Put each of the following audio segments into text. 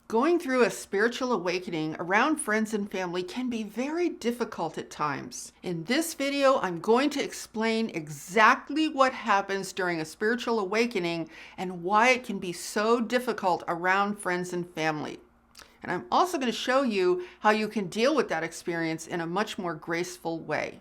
Going through a spiritual awakening around friends and family can be very difficult at times. In this video, I'm going to explain exactly what happens during a spiritual awakening and why it can be so difficult around friends and family. And I'm also going to show you how you can deal with that experience in a much more graceful way.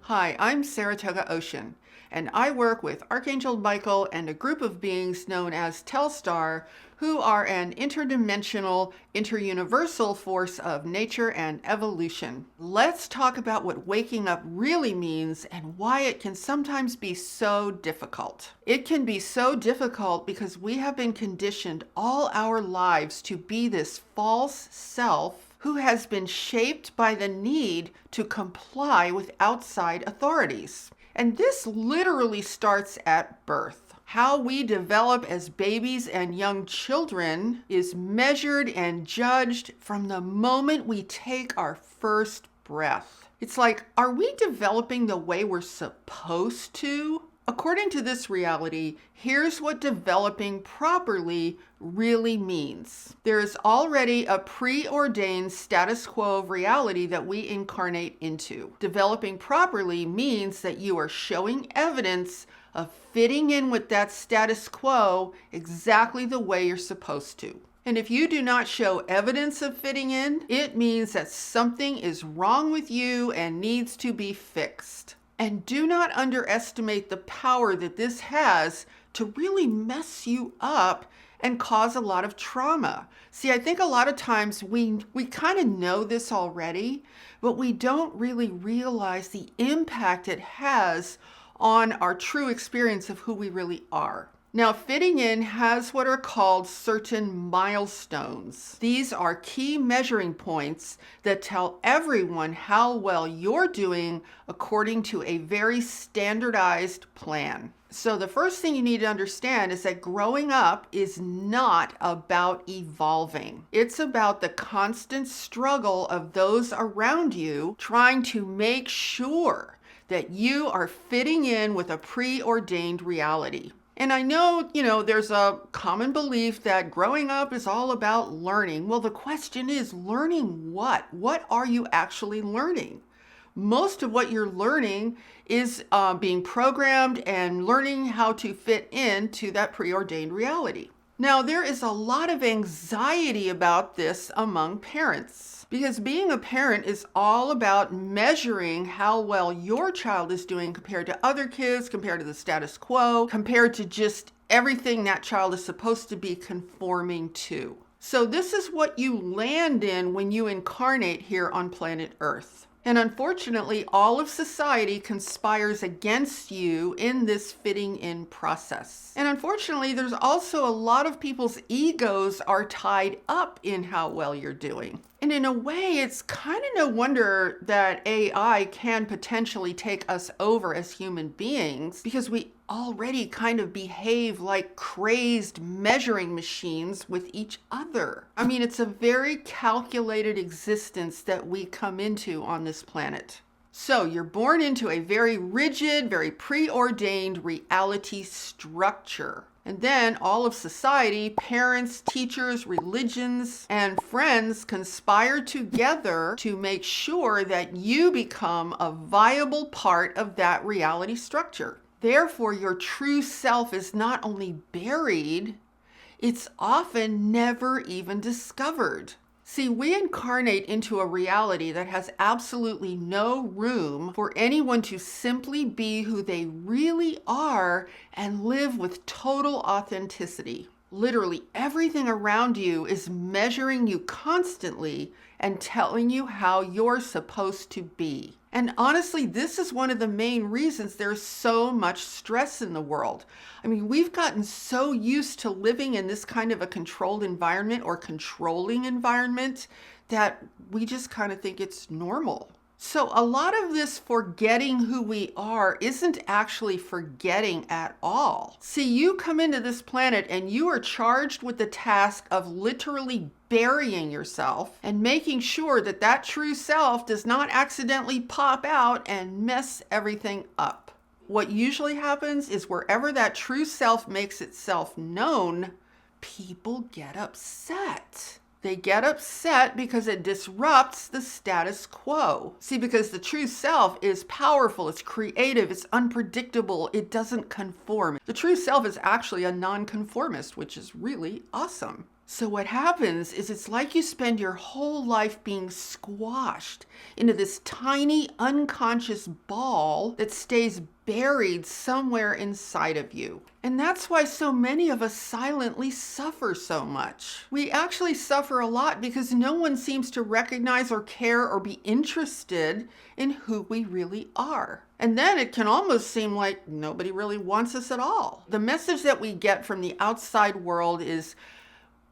Hi, I'm Saratoga Ocean, and I work with Archangel Michael and a group of beings known as Telstar, who are an interdimensional, interuniversal force of nature and evolution. Let's talk about what waking up really means and why it can sometimes be so difficult. It can be so difficult because we have been conditioned all our lives to be this false self who has been shaped by the need to comply with outside authorities. And this literally starts at birth. How we develop as babies and young children is measured and judged from the moment we take our first breath. It's like, are we developing the way we're supposed to? According to this reality, here's what developing properly really means. There is already a preordained status quo of reality that we incarnate into. Developing properly means that you are showing evidence of fitting in with that status quo exactly the way you're supposed to. And if you do not show evidence of fitting in, it means that something is wrong with you and needs to be fixed. And do not underestimate the power that this has to really mess you up and cause a lot of trauma. See, I think a lot of times we kind of know this already, but we don't really realize the impact it has on our true experience of who we really are. Now, fitting in has what are called certain milestones. These are key measuring points that tell everyone how well you're doing according to a very standardized plan. So the first thing you need to understand is that growing up is not about evolving. It's about the constant struggle of those around you trying to make sure that you are fitting in with a preordained reality. And I know, there's a common belief that growing up is all about learning. Well, the question is, learning what? What are you actually learning? Most of what you're learning is being programmed and learning how to fit into that preordained reality. Now, there is a lot of anxiety about this among parents because being a parent is all about measuring how well your child is doing compared to other kids, compared to the status quo, compared to just everything that child is supposed to be conforming to. So this is what you land in when you incarnate here on planet Earth. And unfortunately, all of society conspires against you in this fitting in process. And unfortunately, there's also a lot of people's egos are tied up in how well you're doing. And in a way, it's kind of no wonder that AI can potentially take us over as human beings because we already kind of behave like crazed measuring machines with each other. I mean, it's a very calculated existence that we come into on this planet. So you're born into a very rigid, very preordained reality structure. And then all of society, parents, teachers, religions, and friends conspire together to make sure that you become a viable part of that reality structure. Therefore, your true self is not only buried, it's often never even discovered. See, we incarnate into a reality that has absolutely no room for anyone to simply be who they really are and live with total authenticity. Literally everything around you is measuring you constantly and telling you how you're supposed to be. And honestly, this is one of the main reasons there's so much stress in the world. I mean, we've gotten so used to living in this kind of a controlled environment or controlling environment that we just kind of think it's normal. So a lot of this forgetting who we are isn't actually forgetting at all. See, you come into this planet and you are charged with the task of literally burying yourself and making sure that that true self does not accidentally pop out and mess everything up. what usually happens is wherever that true self makes itself known, people get upset. They get upset because it disrupts the status quo. See, because the true self is powerful, it's creative, it's unpredictable, it doesn't conform. The true self is actually a nonconformist, which is really awesome. So what happens is it's like you spend your whole life being squashed into this tiny unconscious ball that stays buried somewhere inside of you. And that's why so many of us silently suffer so much. We actually suffer a lot because no one seems to recognize or care or be interested in who we really are. And then it can almost seem like nobody really wants us at all. The message that we get from the outside world is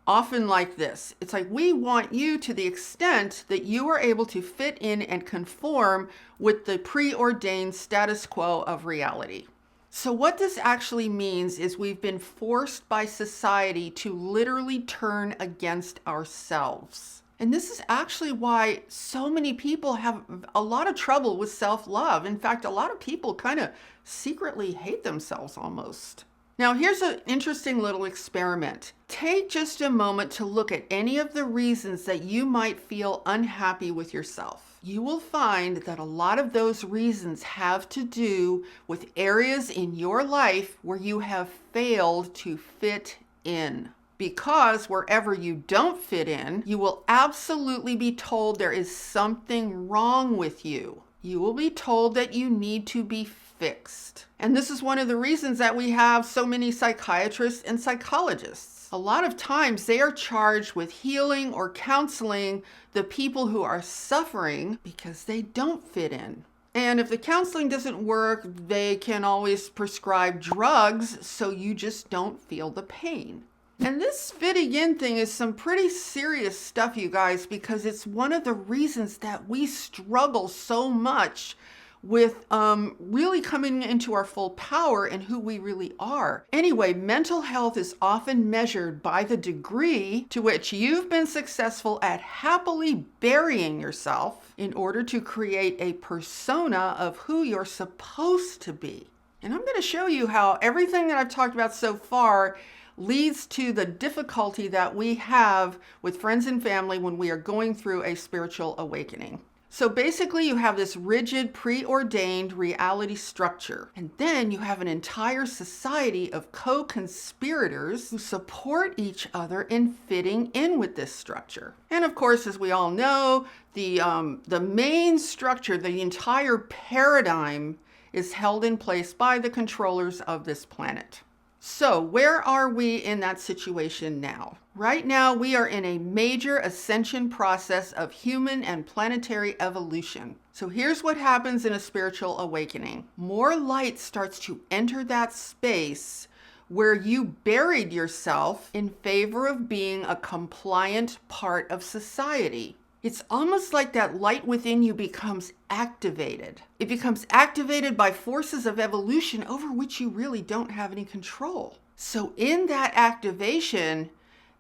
often like this. It's like, we want you to the extent that you are able to fit in and conform with the preordained status quo of reality. So what this actually means is we've been forced by society to literally turn against ourselves. And this is actually why so many people have a lot of trouble with self-love. In fact, a lot of people kind of secretly hate themselves almost. Now, here's an interesting little experiment. Take just a moment to look at any of the reasons that you might feel unhappy with yourself. You will find that a lot of those reasons have to do with areas in your life where you have failed to fit in. Because wherever you don't fit in, you will absolutely be told there is something wrong with you. You will be told that you need to be fixed. And this is one of the reasons that we have so many psychiatrists and psychologists. A lot of times they are charged with healing or counseling the people who are suffering because they don't fit in. And if the counseling doesn't work, they can always prescribe drugs so you just don't feel the pain. And this fitting in thing is some pretty serious stuff, you guys, because it's one of the reasons that we struggle so much with really coming into our full power and who we really are. Anyway, mental health is often measured by the degree to which you've been successful at happily burying yourself in order to create a persona of who you're supposed to be. And I'm going to show you how everything that I've talked about so far leads to the difficulty that we have with friends and family when we are going through a spiritual awakening. So basically you have this rigid, preordained reality structure. And then you have an entire society of co-conspirators who support each other in fitting in with this structure. And of course, as we all know, the main structure, the entire paradigm is held in place by the controllers of this planet. So where are we in that situation now? Right now, we are in a major ascension process of human and planetary evolution. So here's what happens in a spiritual awakening. More light starts to enter that space where you buried yourself in favor of being a compliant part of society. It's almost like that light within you becomes activated. It becomes activated by forces of evolution over which you really don't have any control. So in that activation,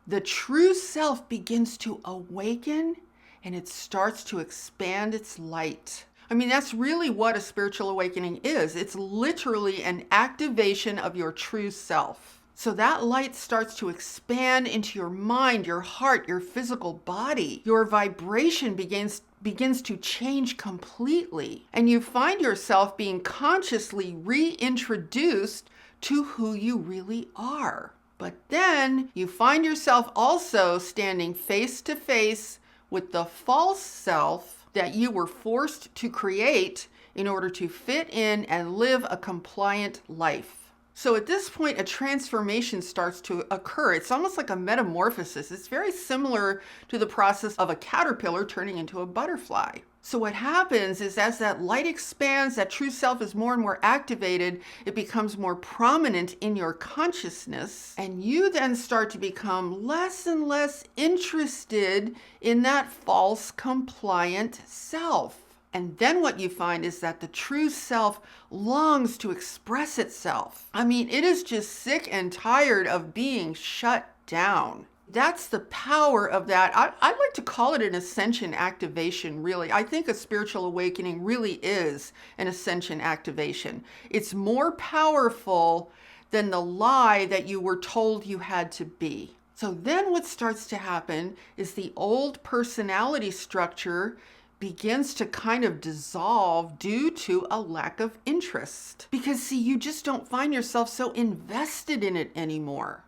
the true self begins to awaken and it starts to expand its light. I mean, that's really what a spiritual awakening is. It's literally an activation of your true self. So that light starts to expand into your mind, your heart, your physical body. Your vibration begins to change completely. And you find yourself being consciously reintroduced to who you really are. But then you find yourself also standing face to face with the false self that you were forced to create in order to fit in and live a compliant life. So at this point, a transformation starts to occur. It's almost like a metamorphosis. It's very similar to the process of a caterpillar turning into a butterfly. So what happens is as that light expands, that true self is more and more activated, it becomes more prominent in your consciousness, and you then start to become less and less interested in that false compliant self. And then what you find is that the true self longs to express itself. I mean, it is just sick and tired of being shut down. That's the power of that. I like to call it an ascension activation, really. I think a spiritual awakening really is an ascension activation. It's more powerful than the lie that you were told you had to be. So then what starts to happen is the old personality structure begins to kind of dissolve due to a lack of interest. Because, see, you just don't find yourself so invested in it anymore.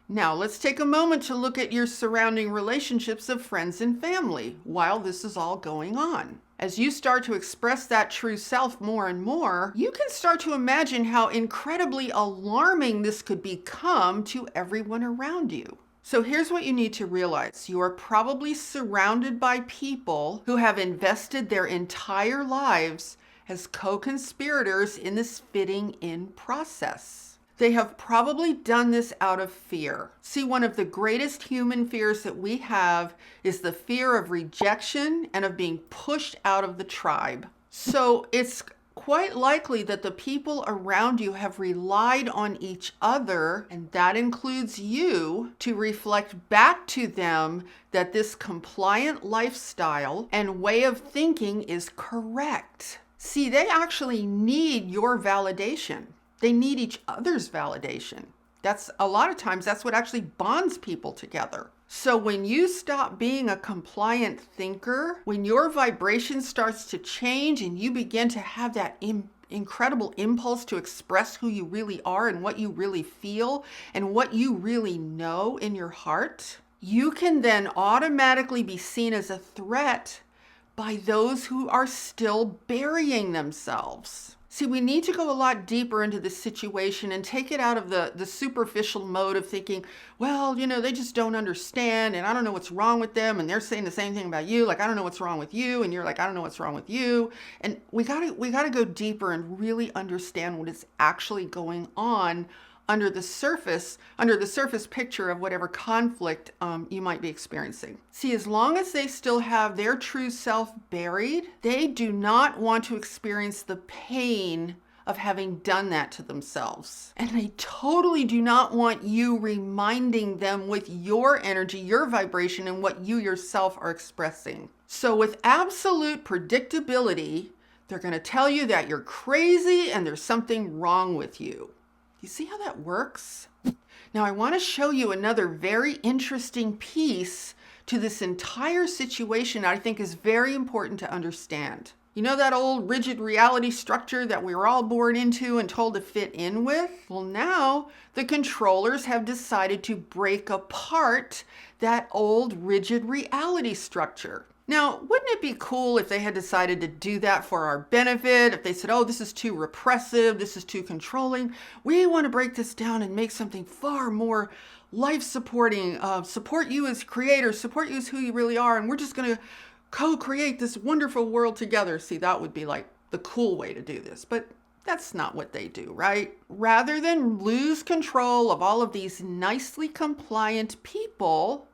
Now, let's take a moment to look at your surrounding relationships of friends and family while this is all going on. As you start to express that true self more and more, you can start to imagine how incredibly alarming this could become to everyone around you. So here's what you need to realize. You are probably surrounded by people who have invested their entire lives as co-conspirators in this fitting in process. They have probably done this out of fear. See, one of the greatest human fears that we have is the fear of rejection and of being pushed out of the tribe. So it's quite likely that the people around you have relied on each other, and that includes you, to reflect back to them that this compliant lifestyle and way of thinking is correct. See, they actually need your validation. They need each other's validation. That's a lot of times that's what actually bonds people together. So when you stop being a compliant thinker, when your vibration starts to change and you begin to have that incredible impulse to express who you really are and what you really feel and what you really know in your heart, you can then automatically be seen as a threat by those who are still burying themselves. See, we need to go a lot deeper into this situation and take it out of the superficial mode of thinking, well, they just don't understand and I don't know what's wrong with them and they're saying the same thing about you, like I don't know what's wrong with you, and you're like, I don't know what's wrong with you. And we gotta go deeper and really understand what is actually going on under the surface picture of whatever conflict you might be experiencing. See, as long as they still have their true self buried, they do not want to experience the pain of having done that to themselves. And they totally do not want you reminding them with your energy, your vibration, and what you yourself are expressing. So with absolute predictability, they're going to tell you that you're crazy and there's something wrong with you. You see how that works? Now I want to show you another very interesting piece to this entire situation that I think is very important to understand. You know that old rigid reality structure that we were all born into and told to fit in with? Well, now the controllers have decided to break apart that old rigid reality structure. Now, wouldn't it be cool if they had decided to do that for our benefit? If they said, oh, this is too repressive, this is too controlling. We want to break this down and make something far more life-supporting, support you as creators, support you as who you really are, and we're just going to co-create this wonderful world together. See, that would be like the cool way to do this, but that's not what they do, right? Rather than lose control of all of these nicely compliant people,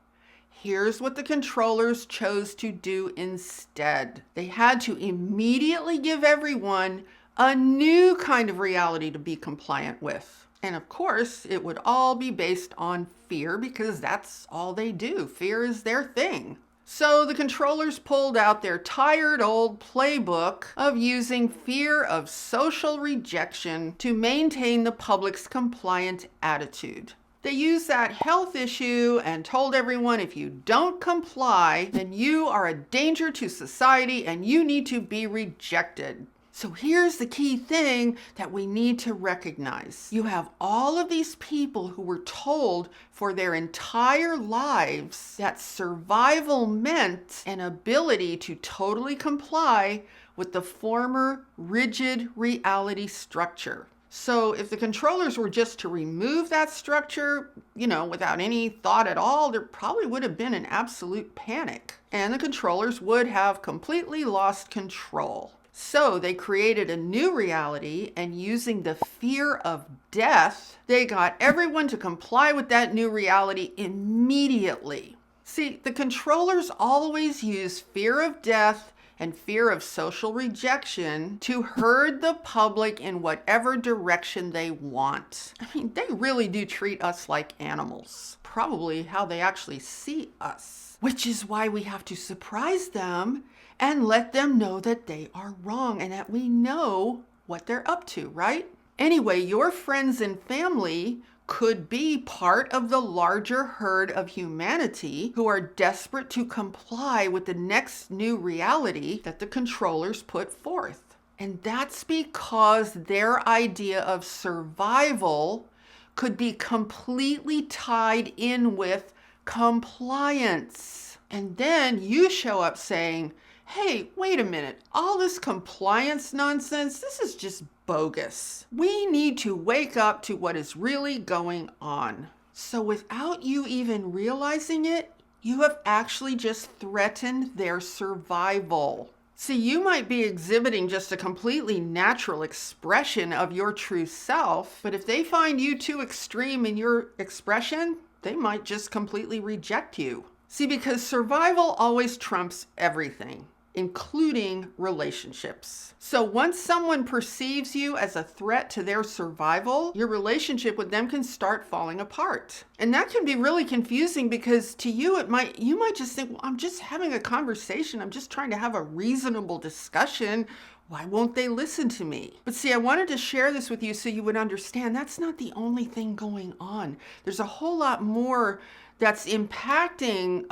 here's what the controllers chose to do instead. They had to immediately give everyone a new kind of reality to be compliant with. And of course, it would all be based on fear because that's all they do. Fear is their thing. So the controllers pulled out their tired old playbook of using fear of social rejection to maintain the public's compliant attitude. They used that health issue and told everyone if you don't comply, then you are a danger to society and you need to be rejected. So here's the key thing that we need to recognize. You have all of these people who were told for their entire lives that survival meant an ability to totally comply with the former rigid reality structure. So if the controllers were just to remove that structure, without any thought at all, there probably would have been an absolute panic. And the controllers would have completely lost control. So they created a new reality, and using the fear of death, they got everyone to comply with that new reality immediately. See, the controllers always use fear of death and fear of social rejection to herd the public in whatever direction they want. I mean, they really do treat us like animals, probably how they actually see us, which is why we have to surprise them and let them know that they are wrong and that we know what they're up to, right? Anyway, your friends and family could be part of the larger herd of humanity who are desperate to comply with the next new reality that the controllers put forth. And that's because their idea of survival could be completely tied in with compliance. And then you show up saying, hey, wait a minute, all this compliance nonsense, this is just bogus. We need to wake up to what is really going on. So without you even realizing it, you have actually just threatened their survival. See, you might be exhibiting just a completely natural expression of your true self, but if they find you too extreme in your expression, they might just completely reject you. See, because survival always trumps everything, including relationships. So once someone perceives you as a threat to their survival, your relationship with them can start falling apart. And that can be really confusing because to you, you might just think, well, I'm just having a conversation. I'm just trying to have a reasonable discussion. Why won't they listen to me? But see, I wanted to share this with you so you would understand that's not the only thing going on. There's a whole lot more that's impacting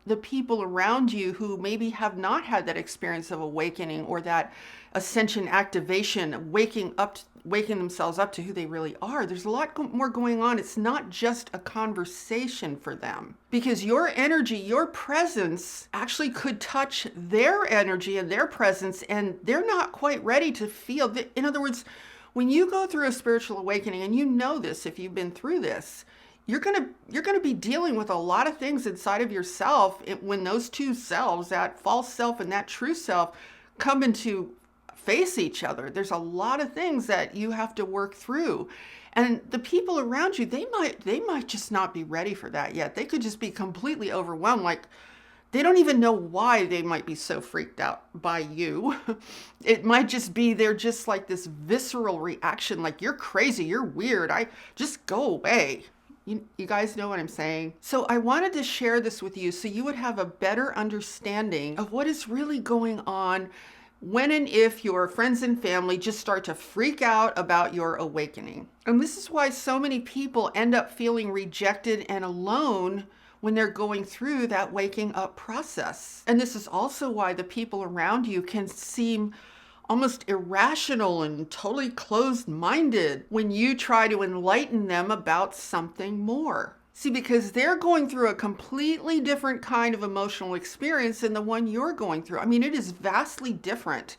the people around you who maybe have not had that experience of awakening or that ascension activation, waking themselves up to who they really are. There's a lot more going on. It's not just a conversation for them, because your energy, your presence actually could touch their energy and their presence, and they're not quite ready to feel that. In other words, when you go through a spiritual awakening, and you know this if you've been through this, you're gonna be dealing with a lot of things inside of yourself when those two selves, that false self and that true self, come into face each other. There's a lot of things that you have to work through. And the people around you, they might just not be ready for that yet. They could just be completely overwhelmed. Like, they don't even know why they might be so freaked out by you. It might just be they're just like this visceral reaction, like, you're crazy, you're weird, just go away. You guys know what I'm saying? So I wanted to share this with you so you would have a better understanding of what is really going on when and if your friends and family just start to freak out about your awakening. And this is why so many people end up feeling rejected and alone when they're going through that waking up process. And this is also why the people around you can seem almost irrational and totally closed-minded when you try to enlighten them about something more. See, because they're going through a completely different kind of emotional experience than the one you're going through. I mean, it is vastly different.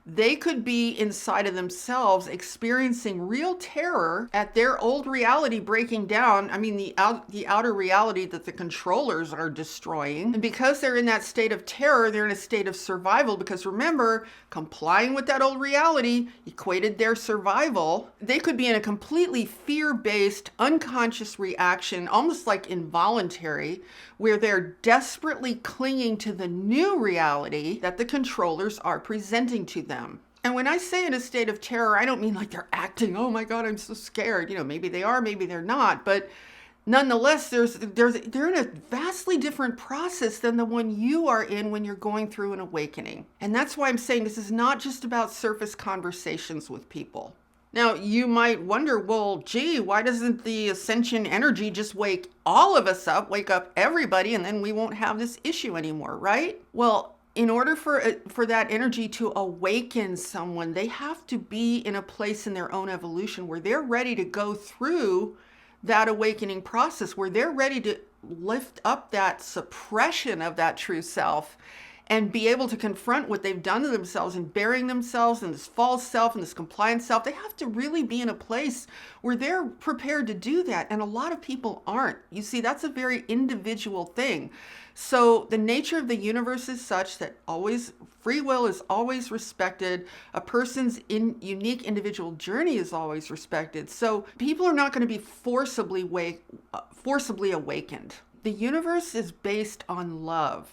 They could be inside of themselves experiencing real terror at their old reality breaking down. I mean, the outer reality that the controllers are destroying. And because they're in that state of terror, they're in a state of survival. Because remember, complying with that old reality equated their survival. They could be in a completely fear-based, unconscious reaction, almost like involuntary, where they're desperately clinging to the new reality that the controllers are presenting to them. And when I say in a state of terror, I don't mean like they're acting, oh my God, I'm so scared. You know, maybe they are, maybe they're not. But nonetheless, they're in a vastly different process than the one you are in when you're going through an awakening. And that's why I'm saying this is not just about surface conversations with people. Now, you might wonder, well, gee, why doesn't the ascension energy just wake all of us up, wake up everybody, and then we won't have this issue anymore, right? Well, in order for that energy to awaken someone, they have to be in a place in their own evolution where they're ready to go through that awakening process, where they're ready to lift up that suppression of that true self and be able to confront what they've done to themselves and burying themselves in this false self and this compliant self. They have to really be in a place where they're prepared to do that. And a lot of people aren't. You see, that's a very individual thing. So the nature of the universe is such that free will is always respected. A person's unique individual journey is always respected. So people are not going to be forcibly awakened. The universe is based on love.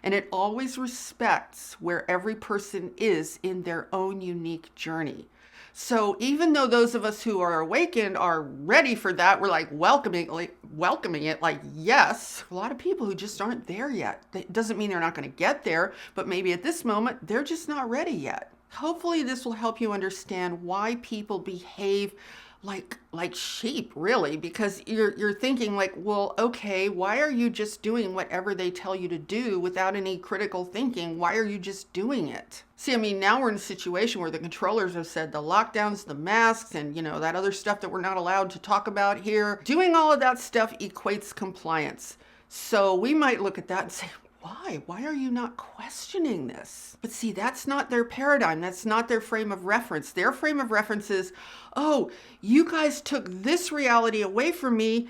and it always respects where every person is in their own unique journey. So even though those of us who are awakened are ready for that, we're like welcoming it, like, yes. A lot of people who just aren't there yet. It doesn't mean they're not going to get there, but maybe at this moment, they're just not ready yet. Hopefully this will help you understand why people behave like sheep, really, because you're thinking like, well, okay, why are you just doing whatever they tell you to do without any critical thinking? Why are you just doing it? See, I mean, now we're in a situation where the controllers have said the lockdowns, the masks, and that other stuff that we're not allowed to talk about here. Doing all of that stuff equates compliance. So we might look at that and say, why? Why are you not questioning this? But see, that's not their paradigm. That's not their frame of reference. Their frame of reference is, oh, you guys took this reality away from me.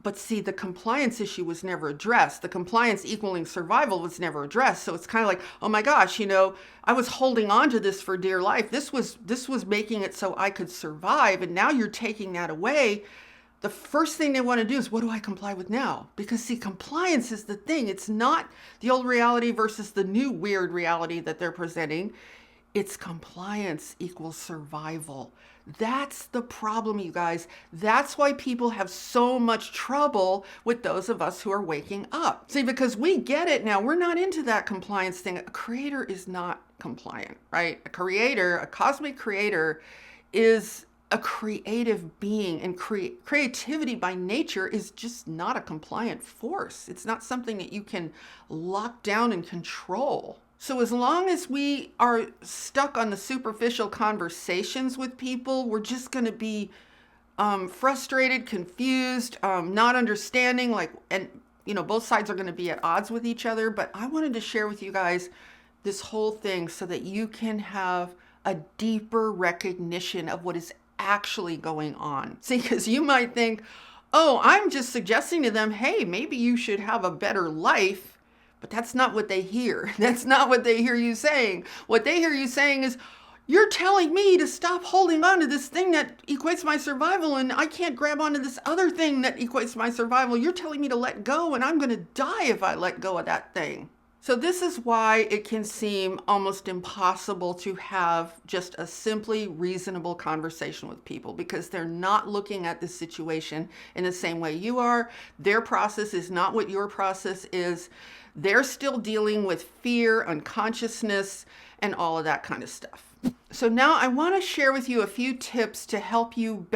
But see, the compliance issue was never addressed. The compliance equaling survival was never addressed. So it's kind of like, oh my gosh, I was holding on to this for dear life. This was making it so I could survive. And now you're taking that away. The first thing they want to do is, what do I comply with now? Because see, compliance is the thing. It's not the old reality versus the new weird reality that they're presenting. It's compliance equals survival. That's the problem, you guys. That's why people have so much trouble with those of us who are waking up. See, because we get it now. We're not into that compliance thing. A creator is not compliant, right? A creator, a cosmic creator, is a creative being, and creativity by nature is just not a compliant force. It's not something that you can lock down and control. So as long as we are stuck on the superficial conversations with people, we're just going to be frustrated, confused, not understanding, and both sides are going to be at odds with each other. But I wanted to share with you guys this whole thing so that you can have a deeper recognition of what is actually going on. See, because you might think, oh, I'm just suggesting to them, hey, maybe you should have a better life. But that's not what they hear. That's not what they hear you saying. What they hear you saying is, you're telling me to stop holding on to this thing that equates my survival, and I can't grab onto this other thing that equates my survival. You're telling me to let go, and I'm going to die if I let go of that thing. So this is why it can seem almost impossible to have just a simply reasonable conversation with people, because they're not looking at the situation in the same way you are. Their process is not what your process is. They're still dealing with fear, unconsciousness, and all of that kind of stuff. So now I want to share with you a few tips to help you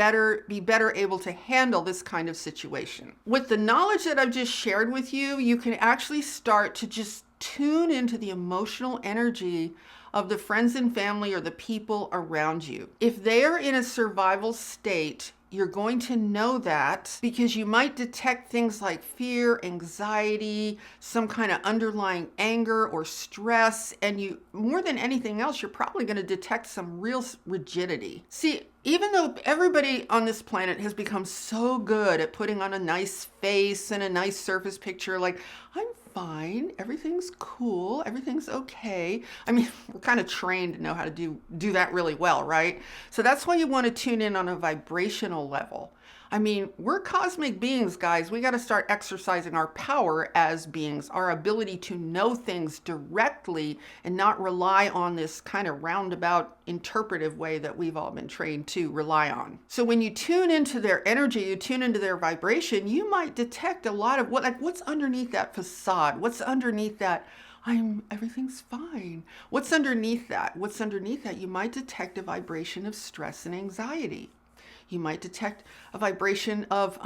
be better able to handle this kind of situation. With the knowledge that I've just shared with you, you can actually start to just tune into the emotional energy of the friends and family or the people around you. If they are in a survival state, you're going to know that because you might detect things like fear, anxiety, some kind of underlying anger or stress, and you, more than anything else, you're probably going to detect some real rigidity. See, even though everybody on this planet has become so good at putting on a nice face and a nice surface picture, like, I'm fine, everything's cool, everything's okay. I mean, we're kind of trained to know how to do that really well, right? So that's why you want to tune in on a vibrational level. I mean, we're cosmic beings, guys. We got to start exercising our power as beings, our ability to know things directly and not rely on this kind of roundabout interpretive way that we've all been trained to rely on. So when you tune into their energy, you tune into their vibration, you might detect a lot of what's underneath that facade, what's underneath that everything's fine. What's underneath that? What's underneath that? You might detect a vibration of stress and anxiety. You might detect a vibration of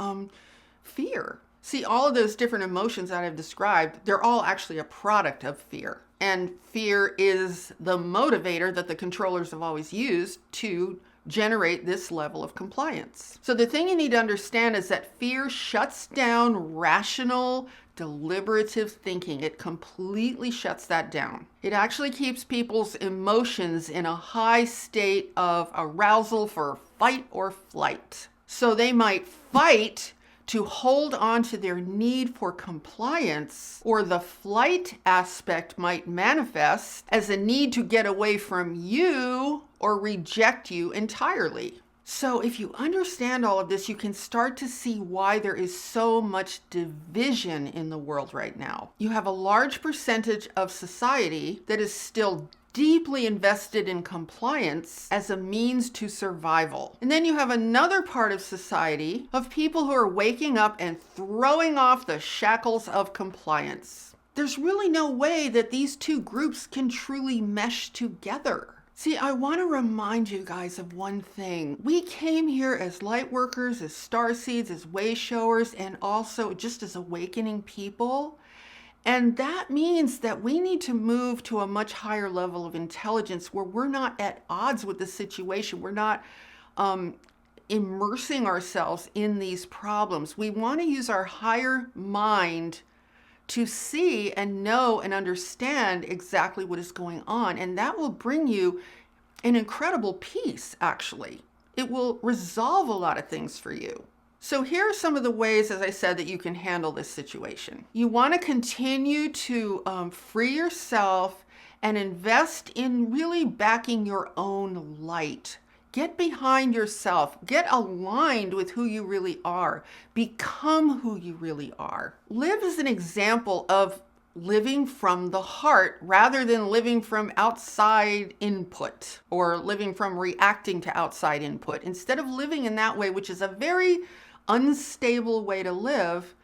fear. See, all of those different emotions that I've described, they're all actually a product of fear. And fear is the motivator that the controllers have always used to generate this level of compliance. So the thing you need to understand is that fear shuts down rational, deliberative thinking. It completely shuts that down. It actually keeps people's emotions in a high state of arousal for fight or flight. So they might fight to hold on to their need for compliance, or the flight aspect might manifest as a need to get away from you or reject you entirely. So if you understand all of this, you can start to see why there is so much division in the world right now. You have a large percentage of society that is still deeply invested in compliance as a means to survival. And then you have another part of society of people who are waking up and throwing off the shackles of compliance. There's really no way that these two groups can truly mesh together. See, I want to remind you guys of one thing. We came here as light workers, as starseeds, as way showers, and also just as awakening people. And that means that we need to move to a much higher level of intelligence where we're not at odds with the situation. We're not immersing ourselves in these problems. We want to use our higher mind to see and know and understand exactly what is going on. And that will bring you an incredible peace, actually. It will resolve a lot of things for you. So here are some of the ways, as I said, that you can handle this situation. You want to continue to free yourself and invest in really backing your own light. Get behind yourself. Get aligned with who you really are. Become who you really are. Live as an example of living from the heart rather than living from outside input or living from reacting to outside input. Instead of living in that way, which is a very unstable way to live,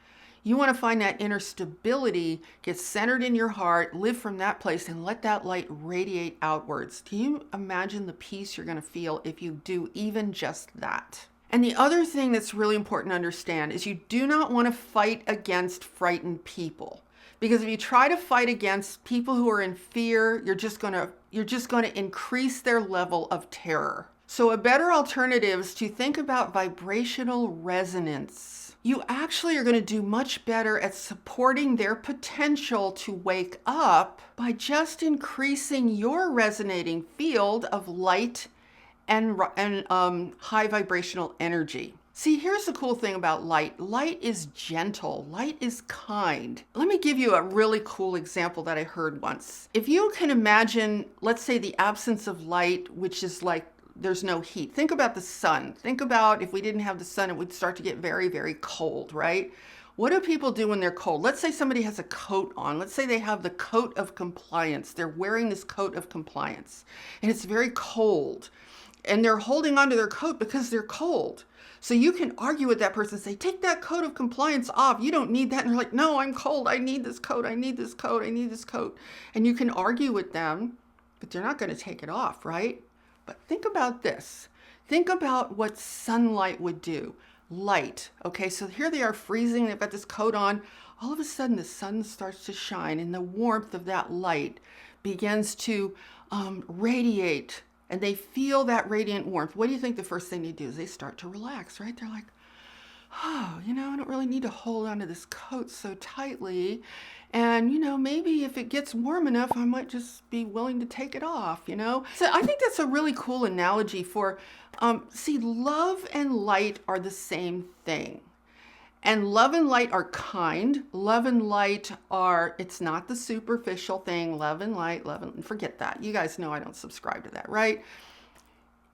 you want to find that inner stability, get centered in your heart, live from that place, and let that light radiate outwards. Can you imagine the peace you're going to feel if you do even just that? And the other thing that's really important to understand is you do not want to fight against frightened people. Because if you try to fight against people who are in fear, you're just going to increase their level of terror. So a better alternative is to think about vibrational resonance. You actually are going to do much better at supporting their potential to wake up by just increasing your resonating field of light and high vibrational energy. See, here's the cool thing about light. Light is gentle. Light is kind. Let me give you a really cool example that I heard once. If you can imagine, let's say, the absence of light, which is like there's no heat. Think about the sun. Think about if we didn't have the sun, it would start to get very, very cold, right? What do people do when they're cold? Let's say somebody has a coat on. Let's say they have the coat of compliance. They're wearing this coat of compliance and it's very cold and they're holding onto their coat because they're cold. So you can argue with that person and say, take that coat of compliance off. You don't need that. And they're like, no, I'm cold. I need this coat. I need this coat. I need this coat. And you can argue with them, but they're not going to take it off, right? But think about this. Think about what sunlight would do. Light. Okay, so here they are freezing. They've got this coat on. All of a sudden, the sun starts to shine, and the warmth of that light begins to radiate, and they feel that radiant warmth. What do you think the first thing they do is they start to relax, right? They're like, oh, I don't really need to hold onto this coat so tightly. And, maybe if it gets warm enough, I might just be willing to take it off, So I think that's a really cool analogy for, see, love and light are the same thing. And love and light are kind. Love and light are, it's not the superficial thing. Love and light, forget that. You guys know I don't subscribe to that, right?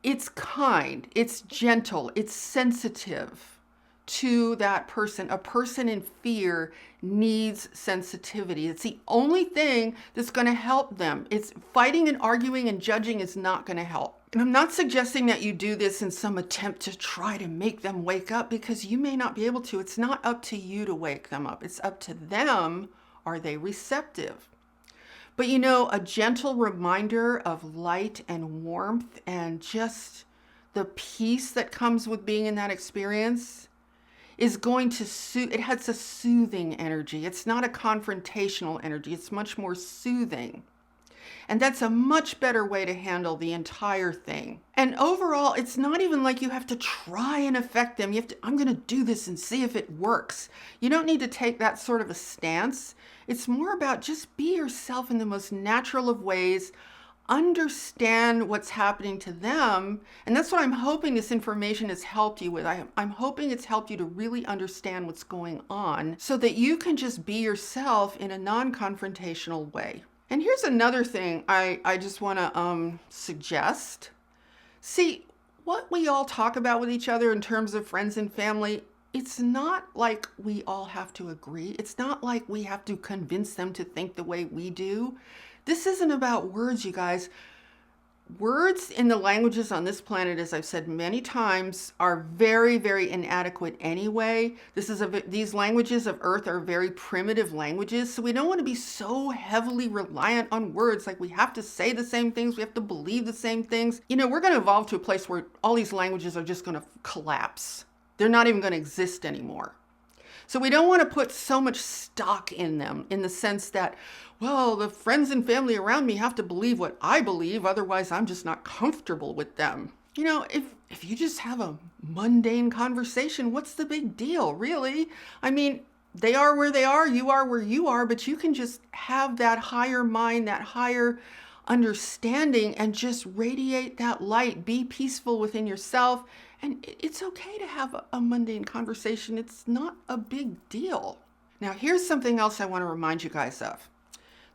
It's kind, it's gentle, it's sensitive to that person. A person in fear needs sensitivity. It's the only thing that's going to help them. It's fighting and arguing and judging is not going to help. And I'm not suggesting that you do this in some attempt to try to make them wake up, because you may not be able to. It's not up to you to wake them up. It's up to them. Are they receptive? But a gentle reminder of light and warmth and just the peace that comes with being in that experience is going to it has a soothing energy. It's not a confrontational energy. It's much more soothing. And that's a much better way to handle the entire thing. And overall, it's not even like you have to try and affect them. I'm going to do this and see if it works. You don't need to take that sort of a stance. It's more about just be yourself in the most natural of ways. Understand what's happening to them. And that's what I'm hoping this information has helped you with. I'm hoping it's helped you to really understand what's going on so that you can just be yourself in a non-confrontational way. And here's another thing I just want to suggest. See, what we all talk about with each other in terms of friends and family, it's not like we all have to agree. It's not like we have to convince them to think the way we do. This isn't about words, you guys. Words in the languages on this planet, as I've said many times, are very, very inadequate anyway. These languages of Earth are very primitive languages, so we don't want to be so heavily reliant on words. Like we have to say the same things, we have to believe the same things. You know, we're going to evolve to a place where all these languages are just going to collapse. They're not even going to exist anymore. So we don't want to put so much stock in them in the sense that, well, the friends and family around me have to believe what I believe, otherwise I'm just not comfortable with them. You know, if you just have a mundane conversation, what's the big deal, really? I mean, they are where they are, you are where you are, but you can just have that higher mind, that higher understanding, and just radiate that light. Be peaceful within yourself. And it's okay to have a mundane conversation. It's not a big deal. Now, here's something else I want to remind you guys of.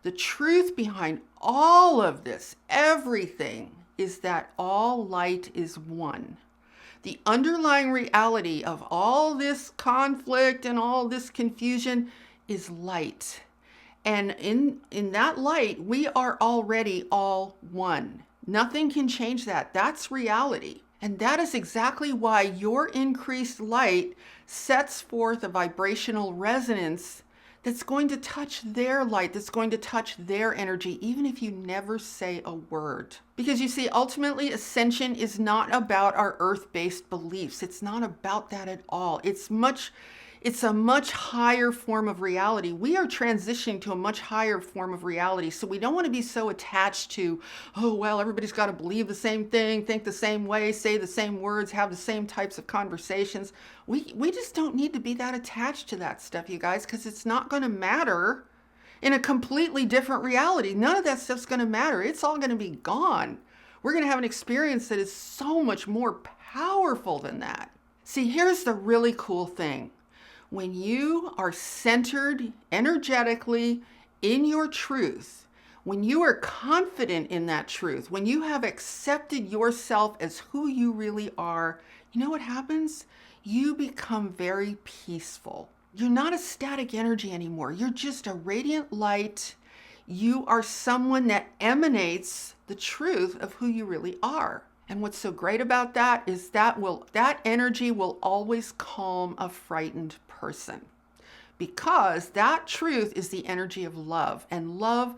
The truth behind all of this, everything, is that all light is one. The underlying reality of all this conflict and all this confusion is light. And in that light, we are already all one. Nothing can change that. That's reality. And that is exactly why your increased light sets forth a vibrational resonance that's going to touch their light, that's going to touch their energy, even if you never say a word. Because you see, ultimately, ascension is not about our earth-based beliefs. It's not about that at all. It's a much higher form of reality. We are transitioning to a much higher form of reality. So we don't want to be so attached to, oh, well, everybody's got to believe the same thing, think the same way, say the same words, have the same types of conversations. We just don't need to be that attached to that stuff, you guys, because it's not going to matter in a completely different reality. None of that stuff's going to matter. It's all going to be gone. We're going to have an experience that is so much more powerful than that. See, here's the really cool thing. When you are centered energetically in your truth, when you are confident in that truth, when you have accepted yourself as who you really are, you know what happens? You become very peaceful. You're not a static energy anymore. You're just a radiant light. You are someone that emanates the truth of who you really are. And what's so great about that is that energy will always calm a frightened person, because that truth is the energy of love, and love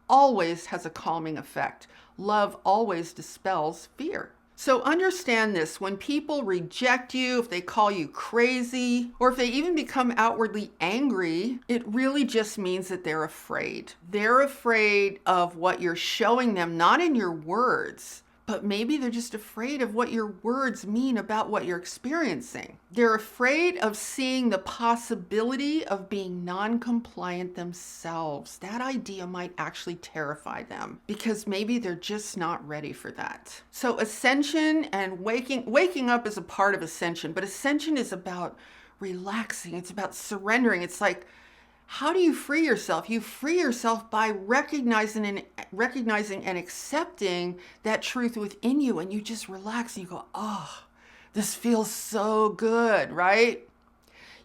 always has a calming effect. Love always dispels fear. So understand this: when people reject you, if they call you crazy, or if they even become outwardly angry, it really just means that they're afraid. They're afraid of what you're showing them, not in your words, but maybe they're just afraid of what your words mean about what you're experiencing. They're afraid of seeing the possibility of being non-compliant themselves. That idea might actually terrify them, because maybe they're just not ready for that. So ascension and waking up is a part of ascension, but ascension is about relaxing. It's about surrendering. It's like, how do you free yourself? You free yourself by recognizing and accepting that truth within you, and you just relax and you go, oh, this feels so good, right?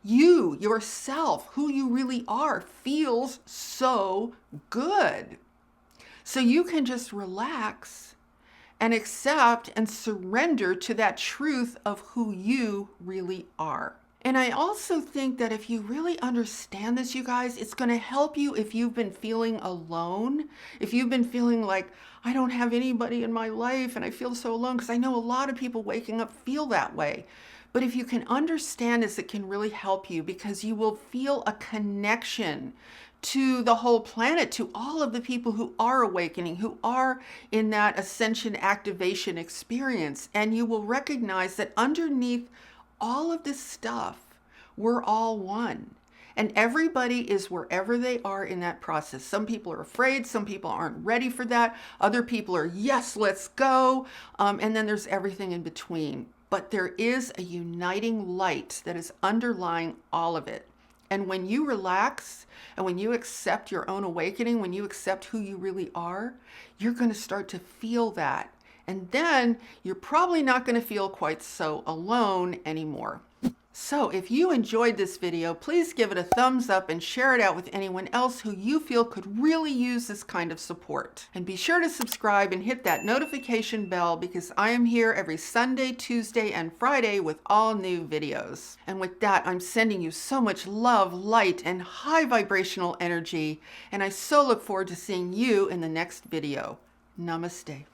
You, yourself, who you really are, feels so good. So you can just relax and accept and surrender to that truth of who you really are. And I also think that if you really understand this, you guys, it's going to help you if you've been feeling alone, if you've been feeling like, I don't have anybody in my life and I feel so alone, because I know a lot of people waking up feel that way. But if you can understand this, it can really help you, because you will feel a connection to the whole planet, to all of the people who are awakening, who are in that ascension activation experience. And you will recognize that underneath all of this stuff, we're all one. And everybody is wherever they are in that process. Some people are afraid. Some people aren't ready for that. Other people are, yes, let's go. And then there's everything in between. But there is a uniting light that is underlying all of it. And when you relax and when you accept your own awakening, when you accept who you really are, you're going to start to feel that. And then you're probably not going to feel quite so alone anymore. So if you enjoyed this video, please give it a thumbs up and share it out with anyone else who you feel could really use this kind of support. And be sure to subscribe and hit that notification bell because I am here every Sunday, Tuesday, and Friday with all new videos. And with that, I'm sending you so much love, light, and high vibrational energy. And I so look forward to seeing you in the next video. Namaste.